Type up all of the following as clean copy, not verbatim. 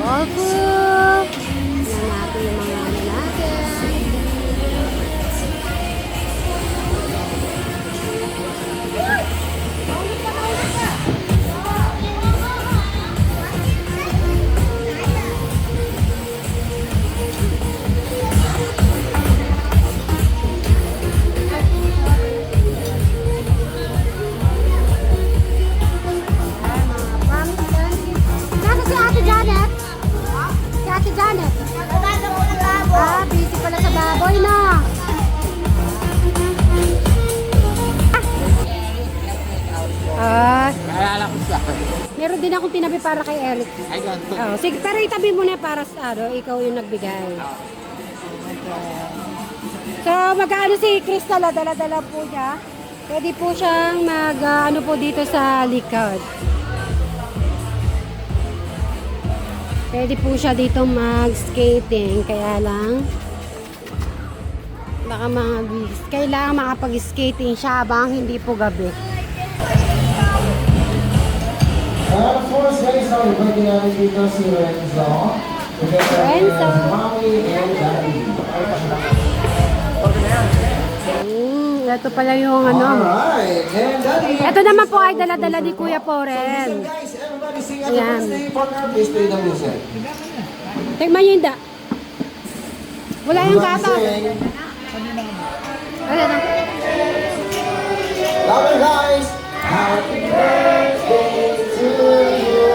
Opo. Yan natin yung mga ano natin. Nasa si Ate Janet? Si Ate Janet? Ah, busy pala sa baboy na. Ah, Naalala ko siya. meron din akong tinabi para kay Eric. Ay, ganito. Oh, sige, pero itabi mo na para sa ano, ikaw yung nagbigay. So, mag-ano si Crystal, dala-dala po niya. Pwede po siyang mag-ano po dito sa likod. Pwede po siya dito mag-skating, kaya lang baka kailangan makapag-skating siya habang hindi po gabi. Of course, guys, now we're going to dito si Renzo. Renzo. Mommy and Daddy. Ito pala yung ano. Alright, and Daddy. Ito naman po ay dala-dala ni Kuya Poren. Guys, everybody sing at Ayan. the birthday partner. Please play the music. Tignan nyo yung da. Wala yung Everybody gata. sing. Ayan na. Louder, guys. Happy birthday to you.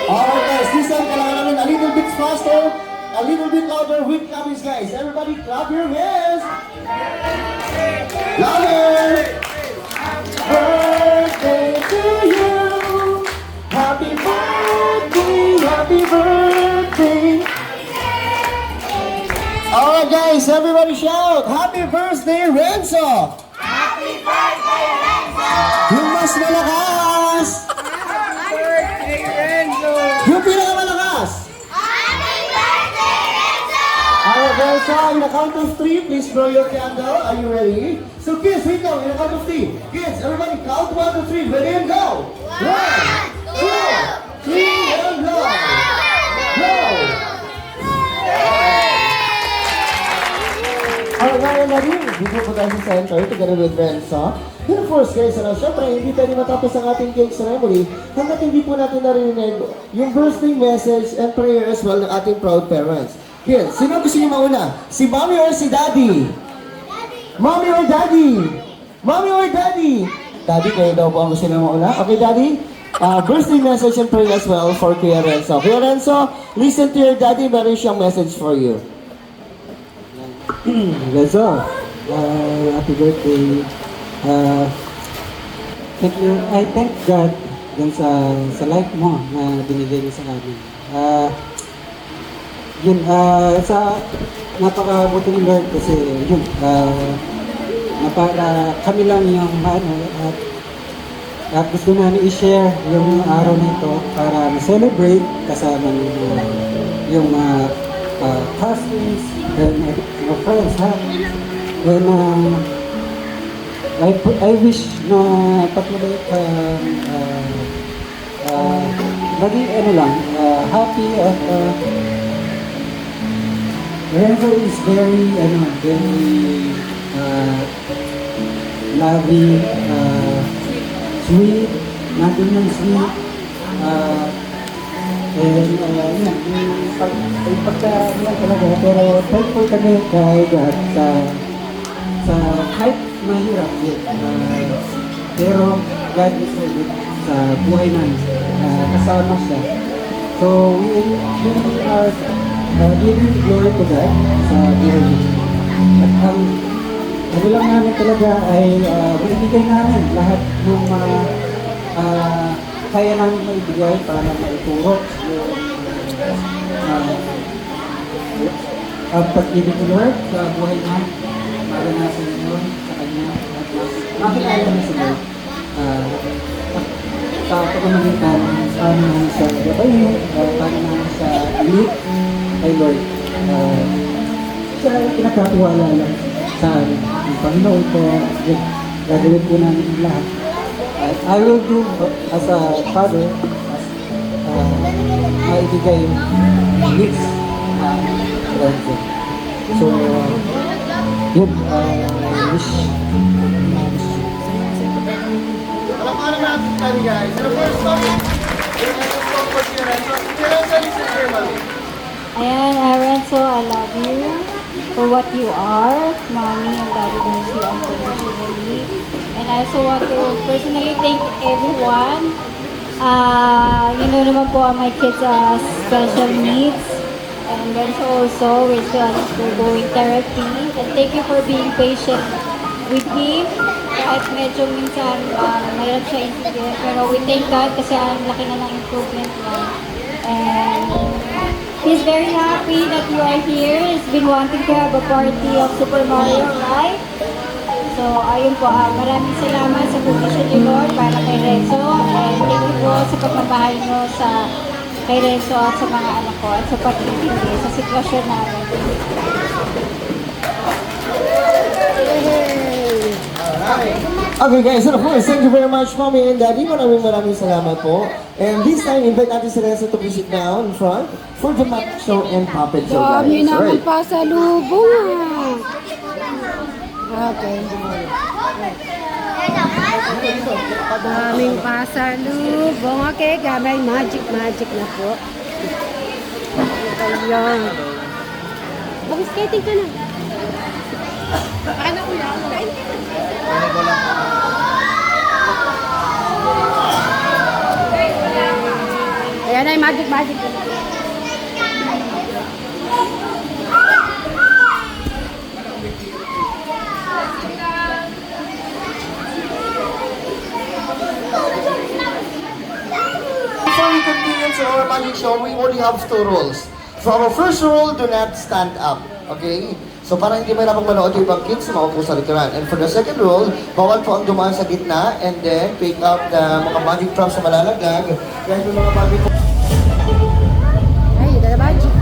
Alright, guys, listen, kailangan namin a little bit faster, a little bit louder with clapping, guys. Everybody, clap your hands. Louder. Birthday to you. Happy birthday, happy birthday. Alright, guys, everybody shout, happy birthday, Renzo. Happy birthday, Renzo! Yung mas malakas. Yung pinakamalakas. Happy birthday, Renzo! Alright, Renzo, in a count of 3, please blow your candle. Are you ready? So kids, wait now, in a count of 3. Kids, everybody count 1 to 3. Ready and go. 1, 2, 3, and blow. Blow. Alright, ngayon na rin, dito po tayo sa center, together with Renzo. And of course, guys, syempre, hindi tayo matapos ang ating cake ceremony hanggat hindi po natin narinig yung birthday message and prayer as well ng ating proud parents. Kids, sino gusto niyo mauna? Si Mommy or si Daddy? Mommy or Daddy? Mommy or Daddy? Daddy, kayo daw po ang gusto niyo mauna? Okay, Daddy? Birthday message and prayer as well for Kuya Renzo. Kuya Renzo, listen to your daddy, meron siyang message for you. Renzo, happy birthday. Thank you. I thank God dun sa life mo na binigay mo sa amin. Sa napakabuti ng Lord kasi yun, kami lang yung at gusto namin i-share yung araw nito para ma-celebrate kasama yung mga cousins and my friends, ha? And I wish na patuloy ka maging happy at Renzo is very loving, sweet, nandun yung sweet, yan talaga, pero thankful kami kay God sa kahit mahirap yun. Pero God is so good sa buhay namin. Kasama siya. So we are giving glory to God sa buhay niya. At ang ano lang namin talaga ay binibigay namin lahat ng mga kaya namin maibigay para maituro ang pag-ibig ni Lord sa buhay niya para nasa inyo sa kanya at makilala na si Lord sa pagmamagitan paano namin sa gabayin, paano namin sa lead kay Lord. Siya pinagkatiwala lang sa amin. Ang Panginoon ko, gagawin po namin ang lahat. I will do as a father, as maibigay yung needs na Renzo. So, yun, wish. Palakpakan natin kami guys. And of course, Mami, we're going to talk for you, Renzo. Renzo, listen here, Mami. Ayan, Renzo, I love you for what you are. Mommy and Daddy loves you unconditionally. And I also want to personally thank everyone. You know naman po my kids special needs. And Renzo also, we're still undergoing therapy. And thank you for being patient with him. Kahit medyo minsan mahirap siya intindihan. Pero we thank God kasi ang laki na ng improvement niya. And he's very happy that you are here. He's been wanting to have a party of Super Mario, right? So, ayun po. Maraming salamat sa provision ni Lord para kay Renzo. And thank you po sa pagmamahal nyo sa kay Renzo at sa mga anak ko at sa pag-ibig sa sitwasyon namin. Okay guys, and of course, thank you very much, Mommy and Daddy. Maraming salamat po. And this time, invite natin si Renzo to visit down in front for the map show and puppet show, guys. Dami naman Alright. pa sa lubong Okay. Daming pasalubong. Okay, gamay magic na po. Ayan. Mag-skating ka na. Ano ko lang? Ayan ay magic. Before we continue to our magic show, we only have 2 rules. So our first rule, do not stand up. Okay? So para hindi mahirapang manood yung ibang kids, maupo sa likuran. And for the second rule, bawal po ang dumaan sa gitna and then pick up the mga magic props na malalaglag. Dahil yung mga magic Ay, dala magic.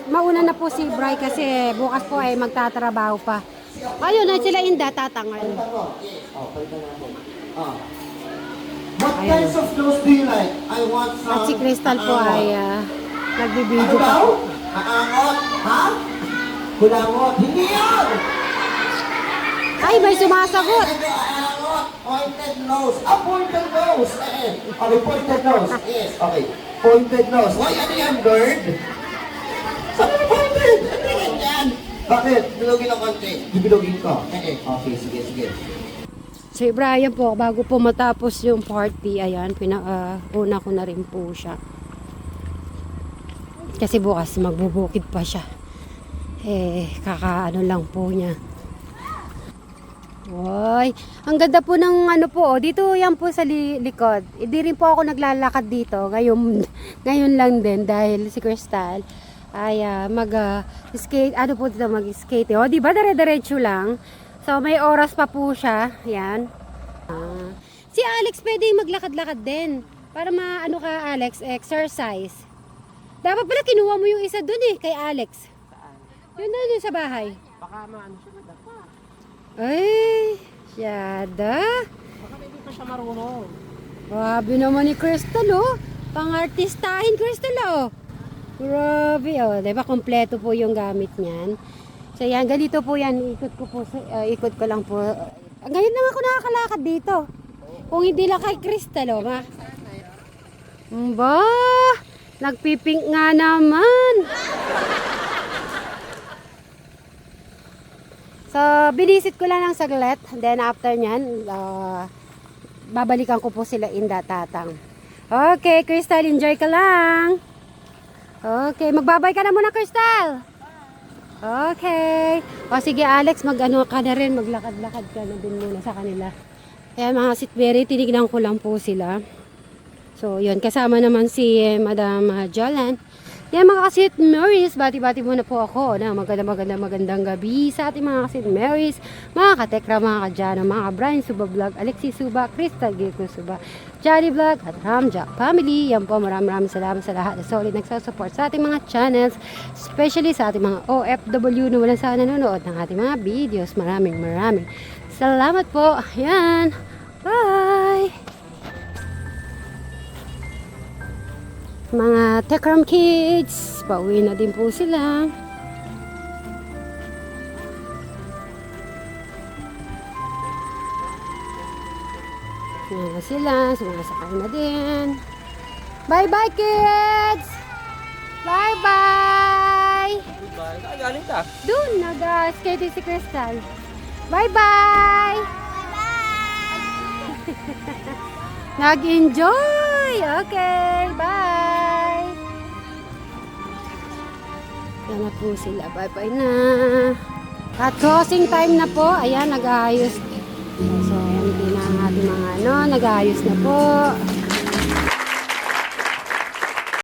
mauna na po si Bri kasi bukas po ay magtatrabaho pa. Ayun na sila Inda tatangal. What kinds of clothes do you like? I want some... At si Crystal po ay nagbibideo Ano pa. daw? Aangot? Ha? Kulangot? Hindi yan! Ay, may sumasagot. Ano, aangot? Pointed nose. Pointed nose. Okay, pointed nose. Yes, okay. Pointed nose. Why, ano yan, bird? Sabi mo pointed? Ano yan? Bakit? Bilogin ang konti. Bibilogin ko. Okay, sige, sige. Si Brian po, bago po matapos yung party, ayan, una ko na rin po siya. Kasi bukas magbubukid pa siya. Kakaano lang po niya. Oy, ang ganda po ng ano po, dito yan po sa likod. Hindi rin po ako naglalakad dito. Ngayon lang din dahil si Crystal ay mag-skate, ano po dito mag-skate. O, di ba dire-diretso lang? So, may oras pa po siya. Yan. Si Alex pwede maglakad-lakad din. Para maano ka, Alex, exercise. Dapat pala kinuha mo yung isa dun kay Alex. Yun na yun sa bahay. Baka maano siya madapa. Ay, syada. Baka hindi pa siya marunong. Grabe naman ni Crystal, oh. Pang-artistahin, Crystal, oh. Grabe, oh. Diba, kompleto po yung gamit niyan. So, yan, ganito po yan. Ikot ko lang po. Ngayon lang ako nakakalakad dito. Kung hindi lang kay Crystal, oh. Ba, nagpipink nga naman. So, binisit ko lang ng saglit. Then, after nyan, babalikan ko po sila Inda Tatang. Okay, Crystal, enjoy ka lang. Okay, magbabay ka na muna, Crystal. Okay. O sige Alex, mag-ano ka na rin, maglakad-lakad ka na din muna sa kanila. Kaya mga sitberi, tinignan ko lang po sila. So yun, kasama naman si Madam Jolan. Yan mga kasit Marys, bati-bati muna po ako na magandang gabi sa ating mga kasit Marys, mga katekra, mga kadyano, mga Brian Suba Vlog, Alexis Suba, Crystal Gilco Suba, Johnny Vlog at Ramja Family. Yan po, maraming salamat sa lahat na solid nagsasupport sa ating mga channels, especially sa ating mga OFW na walang saan nanonood ng ating mga videos. Maraming salamat po. Yan. Bye! Mga Tekram kids, pauwi na din po sila. Yan na sila, sumasakay na din. Bye-bye kids! Bye-bye! Goodbye. Saan galing ka? Doon, nag-skate si Crystal. Bye-bye! Nag-enjoy! Okay, bye! Yan na po sila. Bye-bye na. At closing time na po. Ayan, nag-aayos. So, ayan din ang ating mga nag-aayos na po.